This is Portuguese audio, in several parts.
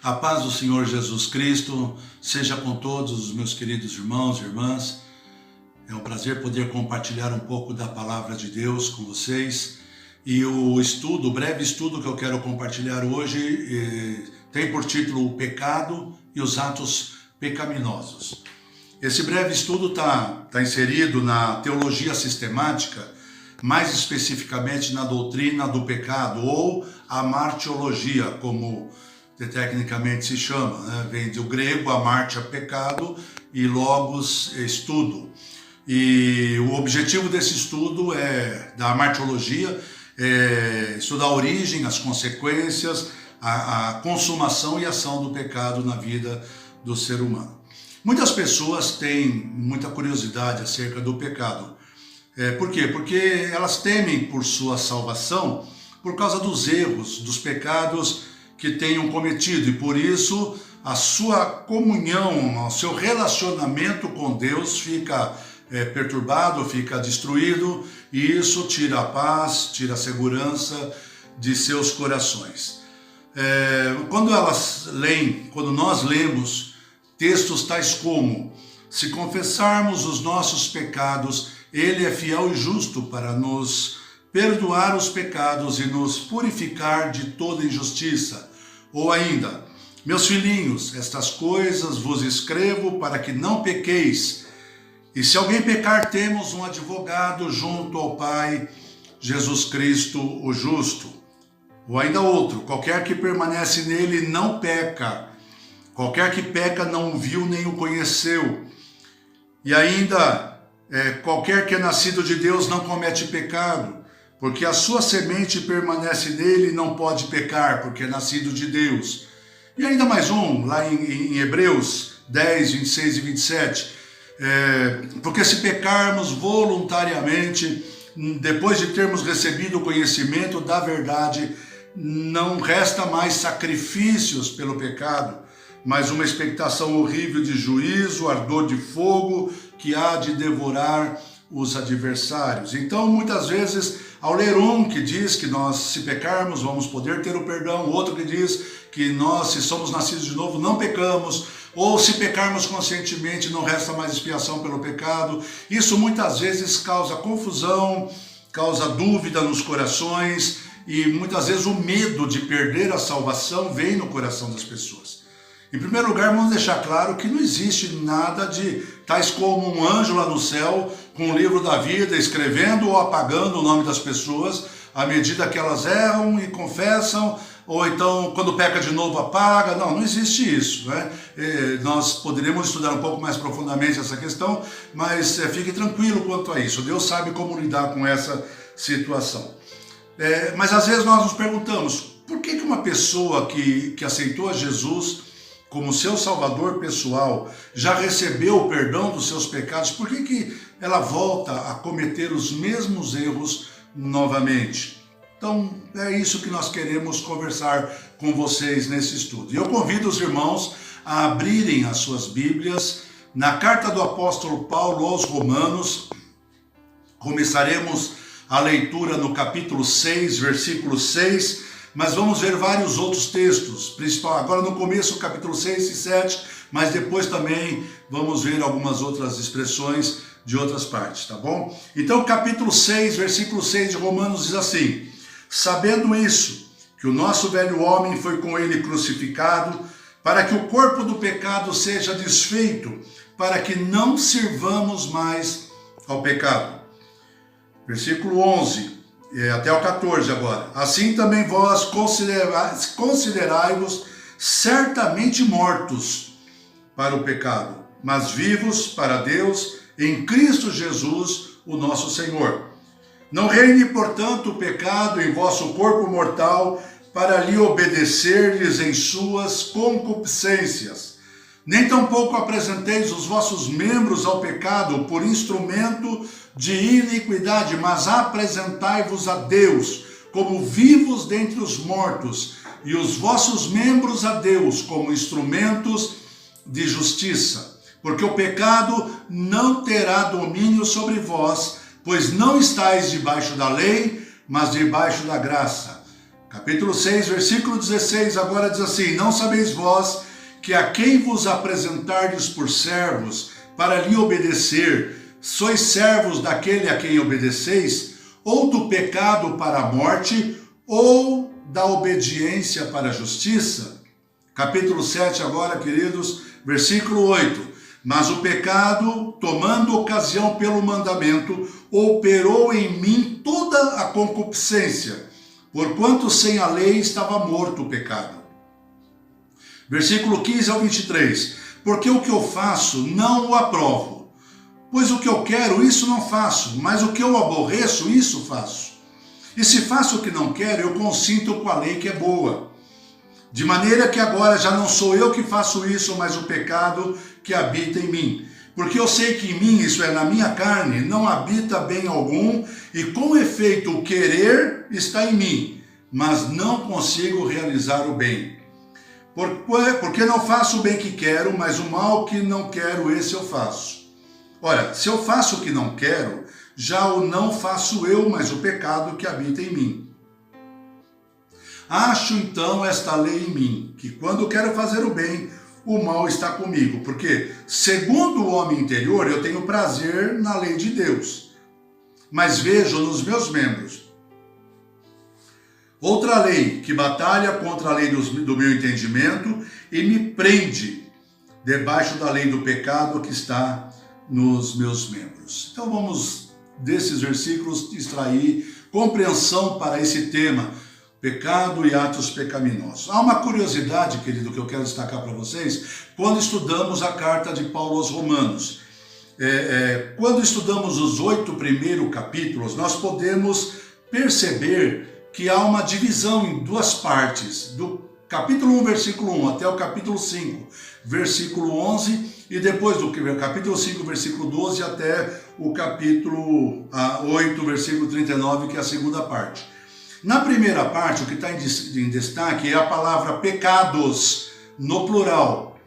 A paz do Senhor Jesus Cristo seja com todos os meus queridos irmãos e irmãs. É um prazer poder compartilhar um pouco da palavra de Deus com vocês. E o breve estudo que eu quero compartilhar hoje tem por título O Pecado e os Atos Pecaminosos. Esse breve estudo está inserido na teologia sistemática, mais especificamente na doutrina do pecado, ou a martiologia, como tecnicamente se chama, né? Vem do grego amartia, pecado, e logos, estudo. E o objetivo desse estudo da martiologia é estudar a origem, as consequências, a consumação e ação do pecado na vida do ser humano. Muitas pessoas têm muita curiosidade acerca do pecado. Por quê? Porque elas temem por sua salvação por causa dos erros, dos pecados que tenham cometido, e por isso a sua comunhão, o seu relacionamento com Deus fica perturbado, fica destruído, e isso tira a paz, tira a segurança de seus corações. Quando nós lemos textos tais como: se confessarmos os nossos pecados, Ele é fiel e justo para nos perdoar os pecados e nos purificar de toda injustiça. Ou ainda: meus filhinhos, estas coisas vos escrevo para que não pequeis. E se alguém pecar, temos um advogado junto ao Pai, Jesus Cristo, o justo. Ou ainda outro: qualquer que permanece nele não peca. Qualquer que peca não o viu nem o conheceu. E ainda, qualquer que é nascido de Deus não comete pecado, porque a sua semente permanece nele e não pode pecar, porque é nascido de Deus. E ainda mais um, lá em Hebreus 10, 26 e 27. Porque se pecarmos voluntariamente, depois de termos recebido o conhecimento da verdade, não resta mais sacrifícios pelo pecado, mas uma expectação horrível de juízo, ardor de fogo que há de devorar os adversários. Então, muitas vezes, ao ler um que diz que nós, se pecarmos, vamos poder ter o perdão, outro que diz que nós, se somos nascidos de novo, não pecamos, ou se pecarmos conscientemente, não resta mais expiação pelo pecado. Isso muitas vezes causa confusão, causa dúvida nos corações, e muitas vezes o medo de perder a salvação vem no coração das pessoas. Em primeiro lugar, vamos deixar claro que não existe nada de tais como um anjo lá no céu com o livro da vida escrevendo ou apagando o nome das pessoas à medida que elas erram e confessam, ou então quando peca de novo apaga. Não existe isso, né? Nós poderíamos estudar um pouco mais profundamente essa questão, mas fique tranquilo quanto a isso. Deus sabe como lidar com essa situação. Mas às vezes nós nos perguntamos: por que uma pessoa que aceitou a Jesus como seu salvador pessoal, já recebeu o perdão dos seus pecados, por que ela volta a cometer os mesmos erros novamente? Então, é isso que nós queremos conversar com vocês nesse estudo. E eu convido os irmãos a abrirem as suas Bíblias na carta do apóstolo Paulo aos Romanos. Começaremos a leitura no capítulo 6, versículo 6, mas vamos ver vários outros textos, principal agora no começo, capítulo 6 e 7, mas depois também vamos ver algumas outras expressões de outras partes, tá bom? Então, capítulo 6, versículo 6 de Romanos diz assim: sabendo isso, que o nosso velho homem foi com ele crucificado, para que o corpo do pecado seja desfeito, para que não sirvamos mais ao pecado. Versículo 11. Até o 14 agora. Assim também vós considerai-vos certamente mortos para o pecado, mas vivos para Deus em Cristo Jesus, o nosso Senhor. Não reine, portanto, o pecado em vosso corpo mortal, para lhe obedecer-lhes em suas concupiscências. Nem tampouco apresenteis os vossos membros ao pecado por instrumento de iniquidade, mas apresentai-vos a Deus como vivos dentre os mortos, e os vossos membros a Deus como instrumentos de justiça. Porque o pecado não terá domínio sobre vós, pois não estáis debaixo da lei, mas debaixo da graça. Capítulo 6, versículo 16, agora diz assim: não sabeis vós que a quem vos apresentardes por servos para lhe obedecer, sois servos daquele a quem obedeceis, ou do pecado para a morte, ou da obediência para a justiça? Capítulo 7 agora, queridos, versículo 8. Mas o pecado, tomando ocasião pelo mandamento, operou em mim toda a concupiscência, porquanto sem a lei estava morto o pecado. Versículo 15 ao 23. Porque o que eu faço não o aprovo, pois o que eu quero, isso não faço, mas o que eu aborreço, isso faço. E se faço o que não quero, eu consinto com a lei que é boa. De maneira que agora já não sou eu que faço isso, mas o pecado que habita em mim. Porque eu sei que em mim, isso é, na minha carne, não habita bem algum, e com efeito o querer está em mim, mas não consigo realizar o bem. Porque não faço o bem que quero, mas o mal que não quero, esse eu faço. Ora, se eu faço o que não quero, já o não faço eu, mas o pecado que habita em mim. Acho então esta lei em mim, que quando quero fazer o bem, o mal está comigo, porque, segundo o homem interior, eu tenho prazer na lei de Deus, mas vejo nos meus membros outra lei que batalha contra a lei do meu entendimento e me prende debaixo da lei do pecado que está nos meus membros. Então vamos, desses versículos, extrair compreensão para esse tema, pecado e atos pecaminosos. Há uma curiosidade, querido, que eu quero destacar para vocês, quando estudamos a carta de Paulo aos Romanos. Quando estudamos os 8 primeiros capítulos, nós podemos perceber que há uma divisão em duas partes, do capítulo 1, versículo 1, até o capítulo 5, versículo 11, e depois do capítulo 5, versículo 12, até o capítulo 8, versículo 39, que é a segunda parte. Na primeira parte, o que está em destaque é a palavra pecados, no plural.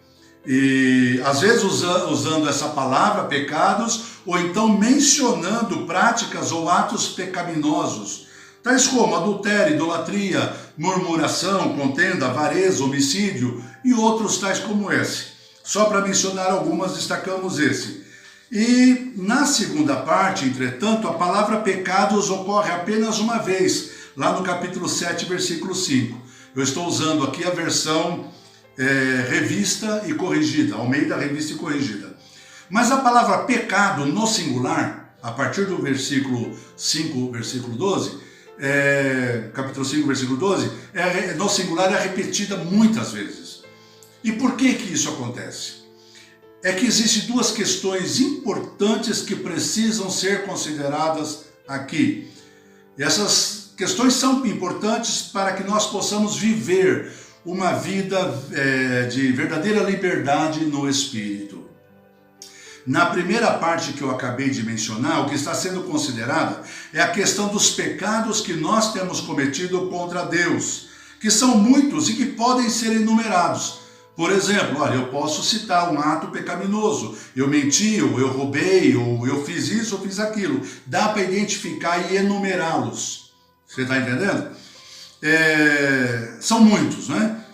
E às vezes usando essa palavra, pecados, ou então mencionando práticas ou atos pecaminosos, tais como adultério, idolatria, murmuração, contenda, avareza, homicídio e outros tais como esse. Só para mencionar algumas, destacamos esse. E na segunda parte, entretanto, a palavra pecados ocorre apenas uma vez, lá no capítulo 7, versículo 5. Eu estou usando aqui a versão revista e corrigida, Almeida Revista e Corrigida. Mas a palavra pecado no singular, a partir do versículo 5, versículo 12, capítulo 5, versículo 12, no singular é repetida muitas vezes. E por que isso acontece? É que existem duas questões importantes que precisam ser consideradas aqui. E essas questões são importantes para que nós possamos viver uma vida de verdadeira liberdade no Espírito. Na primeira parte que eu acabei de mencionar, o que está sendo considerado é a questão dos pecados que nós temos cometido contra Deus, que são muitos e que podem ser enumerados. Por exemplo, olha, eu posso citar um ato pecaminoso, eu menti, ou eu roubei, ou eu fiz isso, ou fiz aquilo. Dá para identificar e enumerá-los. Você está entendendo? São muitos, né?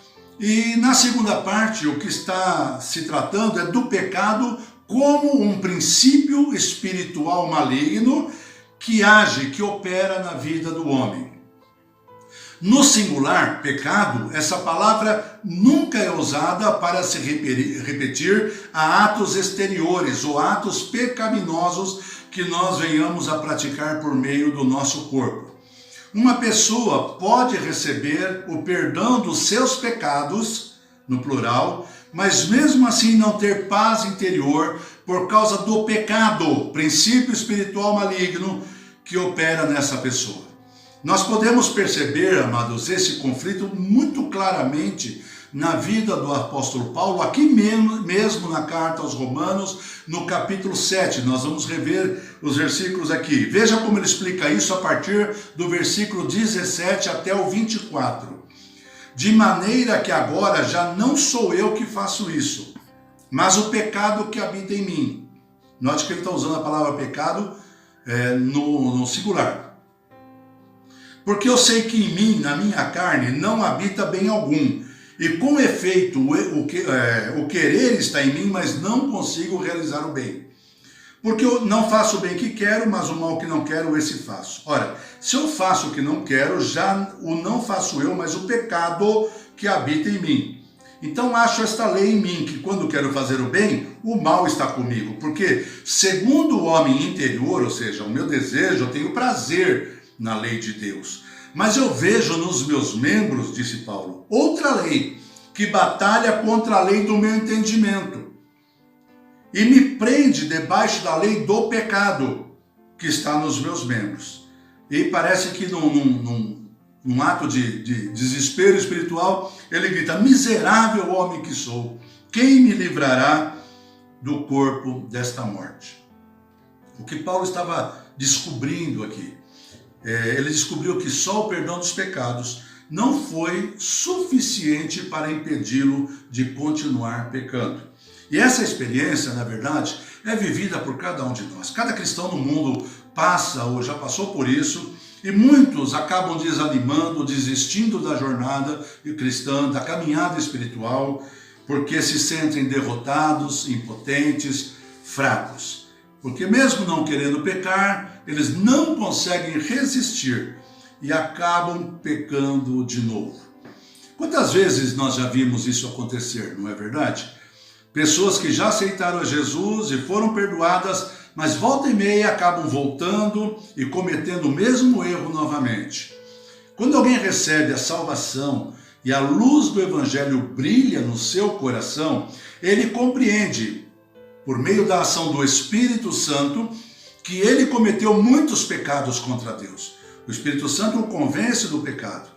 E na segunda parte, o que está se tratando é do pecado como um princípio espiritual maligno que age, que opera na vida do homem. No singular, pecado, essa palavra nunca é usada para se repetir a atos exteriores ou atos pecaminosos que nós venhamos a praticar por meio do nosso corpo. Uma pessoa pode receber o perdão dos seus pecados, no plural, mas mesmo assim não ter paz interior por causa do pecado, princípio espiritual maligno que opera nessa pessoa. Nós podemos perceber, amados, esse conflito muito claramente na vida do apóstolo Paulo, aqui mesmo na carta aos Romanos, no capítulo 7. Nós vamos rever os versículos aqui. Veja como ele explica isso a partir do versículo 17 até o 24. De maneira que agora já não sou eu que faço isso, mas o pecado que habita em mim. Note que ele está usando a palavra pecado no singular. Porque eu sei que em mim, na minha carne, não habita bem algum. E com efeito, o querer está em mim, mas não consigo realizar o bem. Porque eu não faço o bem que quero, mas o mal que não quero, esse faço. Ora, se eu faço o que não quero, já o não faço eu, mas o pecado que habita em mim. Então acho esta lei em mim, que quando quero fazer o bem, o mal está comigo. Porque segundo o homem interior, ou seja, o meu desejo, eu tenho prazer na lei de Deus. Mas eu vejo nos meus membros, disse Paulo, outra lei, que batalha contra a lei do meu entendimento. E me prende debaixo da lei do pecado, que está nos meus membros. E parece que num ato de desespero espiritual, ele grita, miserável homem que sou, quem me livrará do corpo desta morte? O que Paulo estava descobrindo aqui, ele descobriu que só o perdão dos pecados não foi suficiente para impedi-lo de continuar pecando. E essa experiência, na verdade, é vivida por cada um de nós. Cada cristão no mundo passa ou já passou por isso, e muitos acabam desanimando, desistindo da jornada cristã, da caminhada espiritual, porque se sentem derrotados, impotentes, fracos. Porque mesmo não querendo pecar, eles não conseguem resistir e acabam pecando de novo. Quantas vezes nós já vimos isso acontecer, não é verdade? Pessoas que já aceitaram a Jesus e foram perdoadas, mas volta e meia acabam voltando e cometendo o mesmo erro novamente. Quando alguém recebe a salvação e a luz do Evangelho brilha no seu coração, ele compreende, por meio da ação do Espírito Santo, que ele cometeu muitos pecados contra Deus. O Espírito Santo o convence do pecado,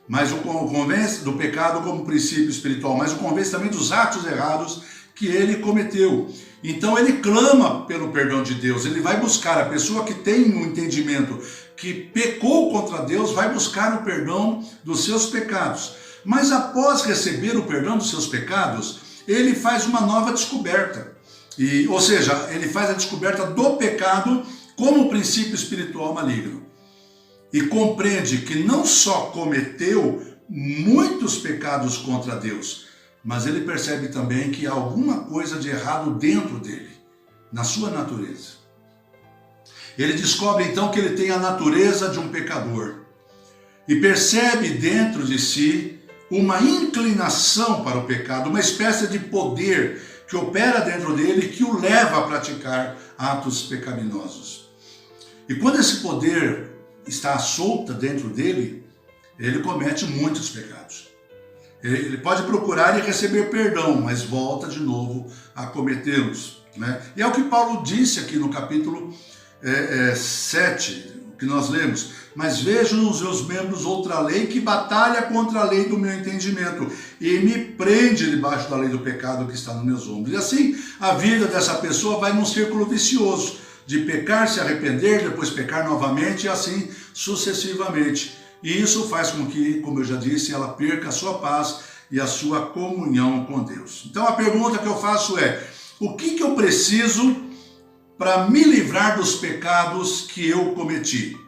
mas o convence do pecado como princípio espiritual, mas o convence também dos atos errados que ele cometeu. Então ele clama pelo perdão de Deus, ele vai buscar, a pessoa que tem um entendimento que pecou contra Deus, vai buscar o perdão dos seus pecados. Mas após receber o perdão dos seus pecados, ele faz uma nova descoberta. Ou seja, ele faz a descoberta do pecado como princípio espiritual maligno. E compreende que não só cometeu muitos pecados contra Deus, mas ele percebe também que há alguma coisa de errado dentro dele, na sua natureza. Ele descobre então que ele tem a natureza de um pecador e percebe dentro de si uma inclinação para o pecado, uma espécie de poder que opera dentro dele que o leva a praticar atos pecaminosos. E quando esse poder está solta dentro dele, ele comete muitos pecados. Ele pode procurar e receber perdão, mas volta de novo a cometê-los, né? E é o que Paulo disse aqui no capítulo 7, que nós lemos. Mas vejo nos meus membros outra lei que batalha contra a lei do meu entendimento e me prende debaixo da lei do pecado que está nos meus ombros. E assim a vida dessa pessoa vai num círculo vicioso, de pecar, se arrepender, depois pecar novamente e assim sucessivamente. E isso faz com que, como eu já disse, ela perca a sua paz e a sua comunhão com Deus. Então a pergunta que eu faço é, o que eu preciso para me livrar dos pecados que eu cometi?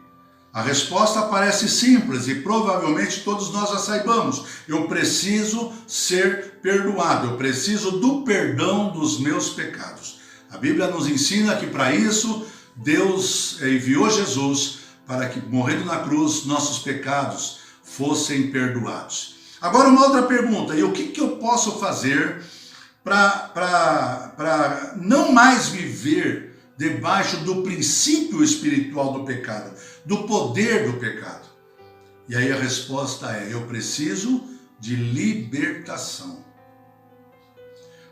A resposta parece simples e provavelmente todos nós já saibamos. Eu preciso ser perdoado, eu preciso do perdão dos meus pecados. A Bíblia nos ensina que para isso Deus enviou Jesus para que, morrendo na cruz, nossos pecados fossem perdoados. Agora uma outra pergunta, e o que eu posso fazer para não mais viver debaixo do princípio espiritual do pecado, do poder do pecado? E aí a resposta é, eu preciso de libertação.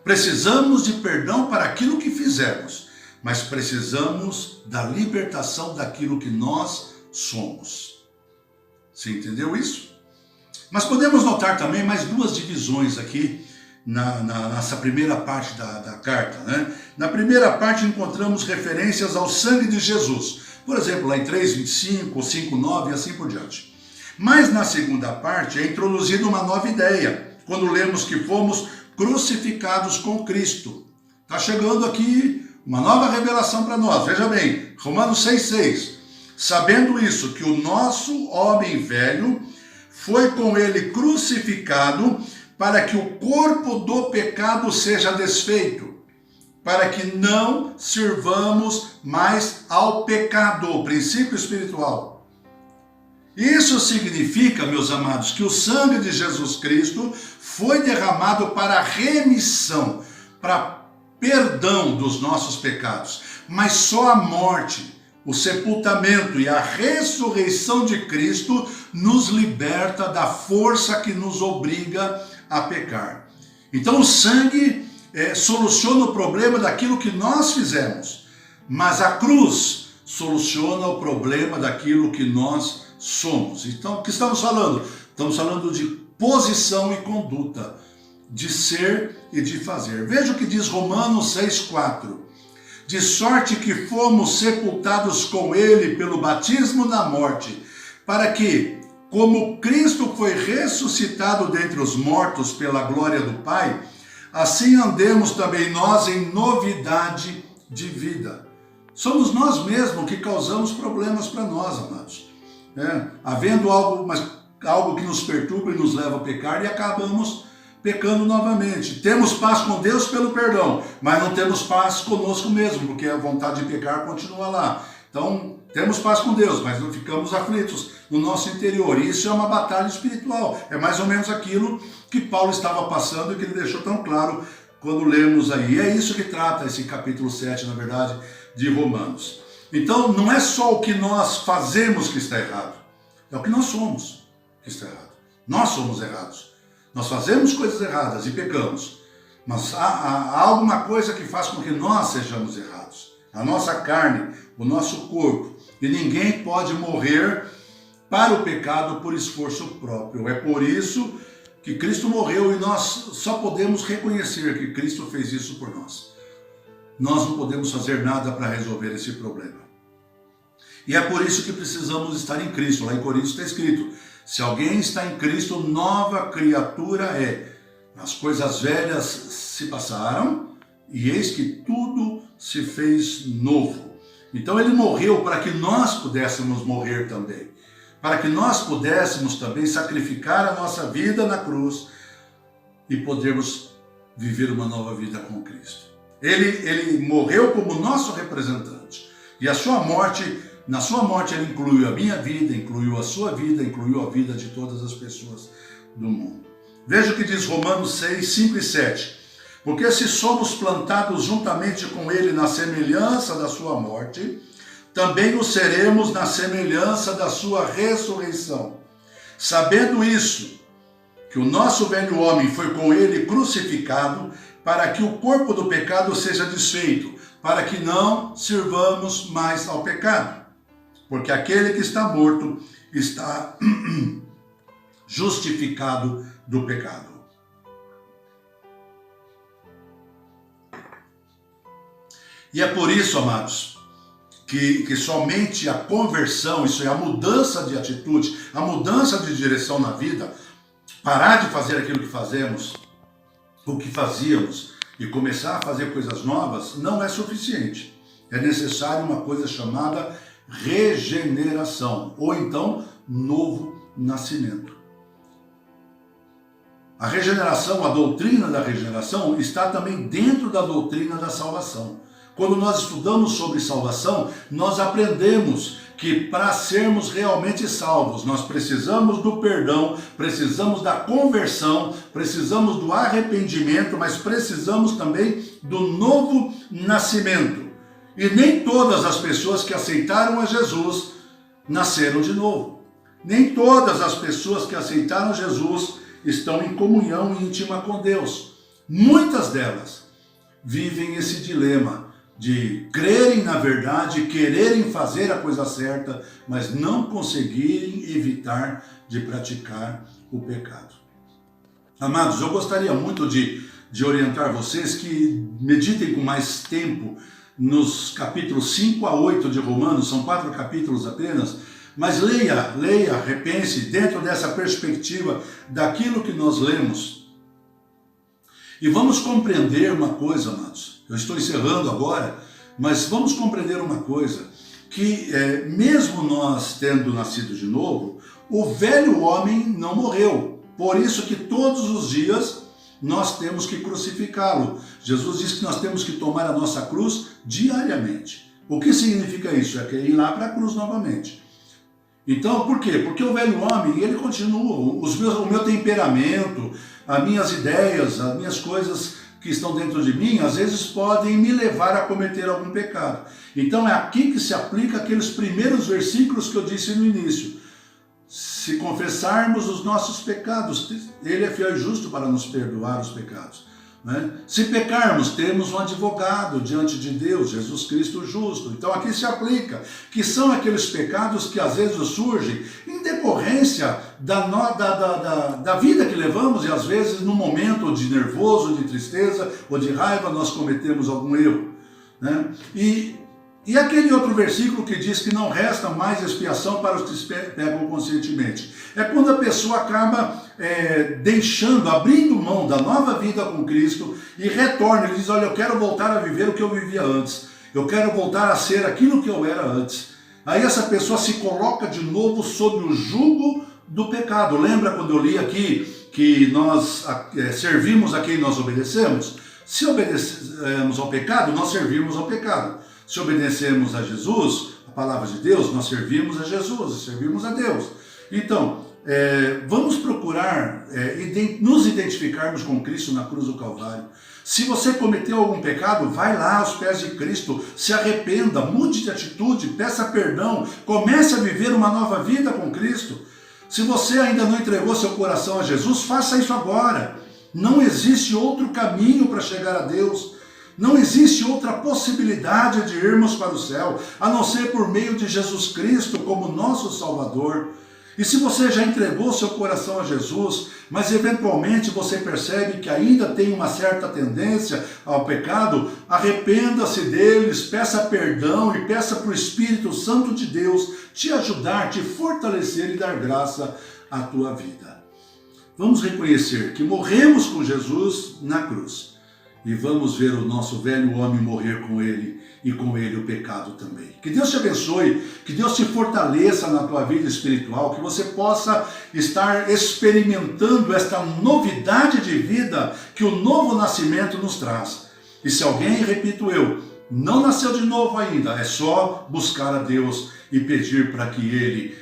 Precisamos de perdão para aquilo que fizemos, mas precisamos da libertação daquilo que nós somos. Você entendeu isso? Mas podemos notar também mais duas divisões aqui nessa primeira parte da carta, né? Na primeira parte encontramos referências ao sangue de Jesus, por exemplo, lá em 3:25, 5:9 e assim por diante. Mas na segunda parte é introduzida uma nova ideia, quando lemos que fomos crucificados com Cristo. Está chegando aqui uma nova revelação para nós. Veja bem, Romanos 6:6. sabendo isso, que o nosso homem velho foi com ele crucificado, para que o corpo do pecado seja desfeito, para que não sirvamos mais ao pecado, princípio espiritual. Isso significa, meus amados, que o sangue de Jesus Cristo foi derramado para remissão, para perdão dos nossos pecados, mas só a morte, o sepultamento e a ressurreição de Cristo nos liberta da força que nos obriga a pecar. Então o sangue soluciona o problema daquilo que nós fizemos, mas a cruz soluciona o problema daquilo que nós somos. Então o que estamos falando? Estamos falando de posição e conduta, de ser e de fazer. Veja o que diz Romanos 6,4. De sorte que fomos sepultados com ele pelo batismo na morte, para que, como Cristo foi ressuscitado dentre os mortos pela glória do Pai, assim andemos também nós em novidade de vida. Somos nós mesmos que causamos problemas para nós, amados. Havendo algo que nos perturba e nos leva a pecar, e acabamos pecando novamente. Temos paz com Deus pelo perdão, mas não temos paz conosco mesmo, porque a vontade de pecar continua lá. Então, temos paz com Deus, mas não ficamos aflitos no nosso interior. E isso é uma batalha espiritual. É mais ou menos aquilo que Paulo estava passando e que ele deixou tão claro quando lemos aí. E é isso que trata esse capítulo 7, na verdade, de Romanos. Então, não é só o que nós fazemos que está errado, é o que nós somos que está errado. Nós somos errados. Nós fazemos coisas erradas e pecamos, mas há alguma coisa que faz com que nós sejamos errados. A nossa carne, o nosso corpo. E ninguém pode morrer para o pecado por esforço próprio. É por isso que Cristo morreu e nós só podemos reconhecer que Cristo fez isso por nós. Nós não podemos fazer nada para resolver esse problema. E é por isso que precisamos estar em Cristo. Lá em Coríntios está escrito: se alguém está em Cristo, nova criatura é. As coisas velhas se passaram e eis que tudo se fez novo. Então ele morreu para que nós pudéssemos morrer também. Para que nós pudéssemos também sacrificar a nossa vida na cruz e podermos viver uma nova vida com Cristo. Ele morreu como nosso representante. E a sua morte, na sua morte ele incluiu a minha vida, incluiu a sua vida, incluiu a vida de todas as pessoas do mundo. Veja o que diz Romanos 6, 5 e 7. Porque se somos plantados juntamente com ele na semelhança da sua morte, também o seremos na semelhança da sua ressurreição. Sabendo isso, que o nosso velho homem foi com ele crucificado, para que o corpo do pecado seja desfeito, para que não sirvamos mais ao pecado. Porque aquele que está morto está justificado do pecado. E é por isso, amados, que somente a conversão, isso é a mudança de atitude, a mudança de direção na vida, parar de fazer aquilo que fazemos, o que fazíamos, e começar a fazer coisas novas, não é suficiente. É necessário uma coisa chamada regeneração, ou então novo nascimento. A regeneração, a doutrina da regeneração, está também dentro da doutrina da salvação. Quando nós estudamos sobre salvação, nós aprendemos que para sermos realmente salvos, nós precisamos do perdão, precisamos da conversão, precisamos do arrependimento, mas precisamos também do novo nascimento. E nem todas as pessoas que aceitaram a Jesus nasceram de novo. Nem todas as pessoas que aceitaram Jesus estão em comunhão íntima com Deus. Muitas delas vivem esse dilema de crerem na verdade, quererem fazer a coisa certa, mas não conseguirem evitar de praticar o pecado. Amados, eu gostaria muito de orientar vocês que meditem com mais tempo nos capítulos 5 a 8 de Romanos, são 4 capítulos apenas, mas leia, repense dentro dessa perspectiva daquilo que nós lemos. E vamos compreender uma coisa, amados. Eu estou encerrando agora, mas vamos compreender uma coisa. que mesmo nós tendo nascido de novo, o velho homem não morreu. Por isso que todos os dias nós temos que crucificá-lo. Jesus diz que nós temos que tomar a nossa cruz diariamente. O que significa isso? É que ir lá para a cruz novamente. Então, por quê? Porque o velho homem, ele continua, o meu temperamento, as minhas ideias, as minhas coisas que estão dentro de mim, às vezes podem me levar a cometer algum pecado. Então é aqui que se aplica aqueles primeiros versículos que eu disse no início. Se confessarmos os nossos pecados, Ele é fiel e justo para nos perdoar os pecados. Né? Se pecarmos, temos um advogado diante de Deus, Jesus Cristo justo. Então aqui se aplica, que são aqueles pecados que às vezes surgem em decorrência da vida que levamos, e às vezes no momento de nervoso, de tristeza ou de raiva nós cometemos algum erro. Né? E aquele outro versículo que diz que não resta mais expiação para os que pecam conscientemente. É quando a pessoa acaba abrindo mão da nova vida com Cristo e retorna. Ele diz, olha, eu quero voltar a viver o que eu vivia antes. Eu quero voltar a ser aquilo que eu era antes. Aí essa pessoa se coloca de novo sob o jugo do pecado. Lembra quando eu li aqui que nós servimos a quem nós obedecemos? Se obedecemos ao pecado, nós servimos ao pecado. Se obedecemos a Jesus, a palavra de Deus, nós servimos a Jesus, servimos a Deus. Então, vamos procurar nos identificarmos com Cristo na cruz do Calvário. Se você cometeu algum pecado, vai lá aos pés de Cristo, se arrependa, mude de atitude, peça perdão, comece a viver uma nova vida com Cristo. Se você ainda não entregou seu coração a Jesus, faça isso agora. Não existe outro caminho para chegar a Deus. Não existe outra possibilidade de irmos para o céu, a não ser por meio de Jesus Cristo como nosso Salvador. E se você já entregou seu coração a Jesus, mas eventualmente você percebe que ainda tem uma certa tendência ao pecado, arrependa-se deles, peça perdão e peça para o Espírito Santo de Deus te ajudar, te fortalecer e dar graça à tua vida. Vamos reconhecer que morremos com Jesus na cruz. E vamos ver o nosso velho homem morrer com ele e com ele o pecado também. Que Deus te abençoe, que Deus te fortaleça na tua vida espiritual, que você possa estar experimentando esta novidade de vida que o novo nascimento nos traz. E se alguém, repito eu, não nasceu de novo ainda, é só buscar a Deus e pedir para que Ele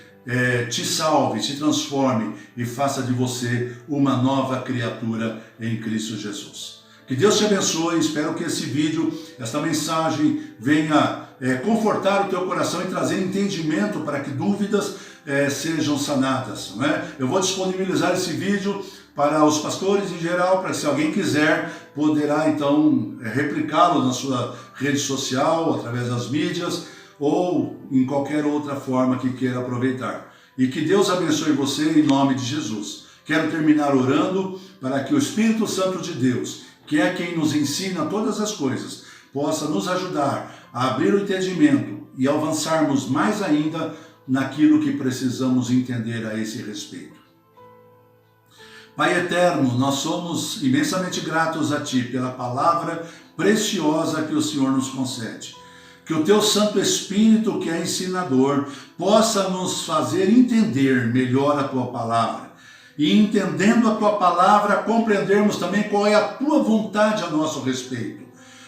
te salve, te transforme e faça de você uma nova criatura em Cristo Jesus. Que Deus te abençoe, espero que esse vídeo, esta mensagem venha confortar o teu coração e trazer entendimento para que dúvidas sejam sanadas. Não é? Eu vou disponibilizar esse vídeo para os pastores em geral, para que se alguém quiser, poderá então replicá-lo na sua rede social, através das mídias, ou em qualquer outra forma que queira aproveitar. E que Deus abençoe você em nome de Jesus. Quero terminar orando para que o Espírito Santo de Deus, que é quem nos ensina todas as coisas, possa nos ajudar a abrir o entendimento e avançarmos mais ainda naquilo que precisamos entender a esse respeito. Pai eterno, nós somos imensamente gratos a Ti pela palavra preciosa que o Senhor nos concede. Que o Teu Santo Espírito, que é ensinador, possa nos fazer entender melhor a Tua palavra. E entendendo a Tua palavra, compreendermos também qual é a Tua vontade a nosso respeito.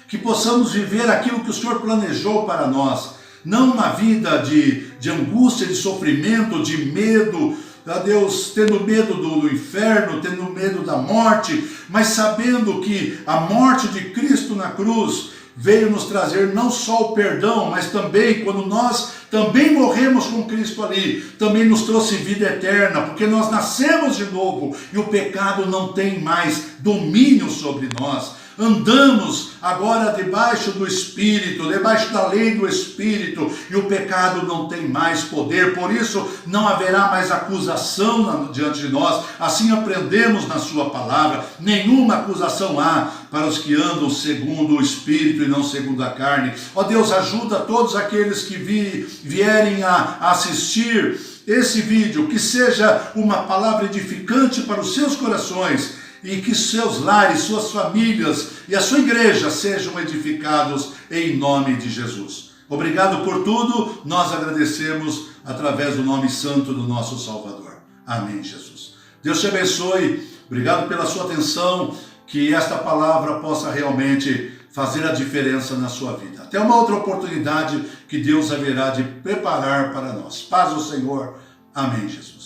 Que possamos viver aquilo que o Senhor planejou para nós. Não uma vida de angústia, de sofrimento, de medo, Deus, tendo medo do inferno, tendo medo da morte, mas sabendo que a morte de Cristo na cruz veio nos trazer não só o perdão, mas também, quando nós também morremos com Cristo ali, também nos trouxe vida eterna, porque nós nascemos de novo e o pecado não tem mais domínio sobre nós. Andamos agora debaixo do Espírito, debaixo da lei do Espírito, e o pecado não tem mais poder, por isso não haverá mais acusação diante de nós. Assim aprendemos na sua palavra, nenhuma acusação há para os que andam segundo o Espírito e não segundo a carne. Ó Deus, ajuda todos aqueles que vierem a assistir esse vídeo, que seja uma palavra edificante para os seus corações, e que seus lares, suas famílias e a sua igreja sejam edificados em nome de Jesus. Obrigado por tudo, nós agradecemos através do nome santo do nosso Salvador. Amém, Jesus. Deus te abençoe, obrigado pela sua atenção, que esta palavra possa realmente fazer a diferença na sua vida. Até uma outra oportunidade que Deus haverá de preparar para nós. Paz ao Senhor. Amém, Jesus.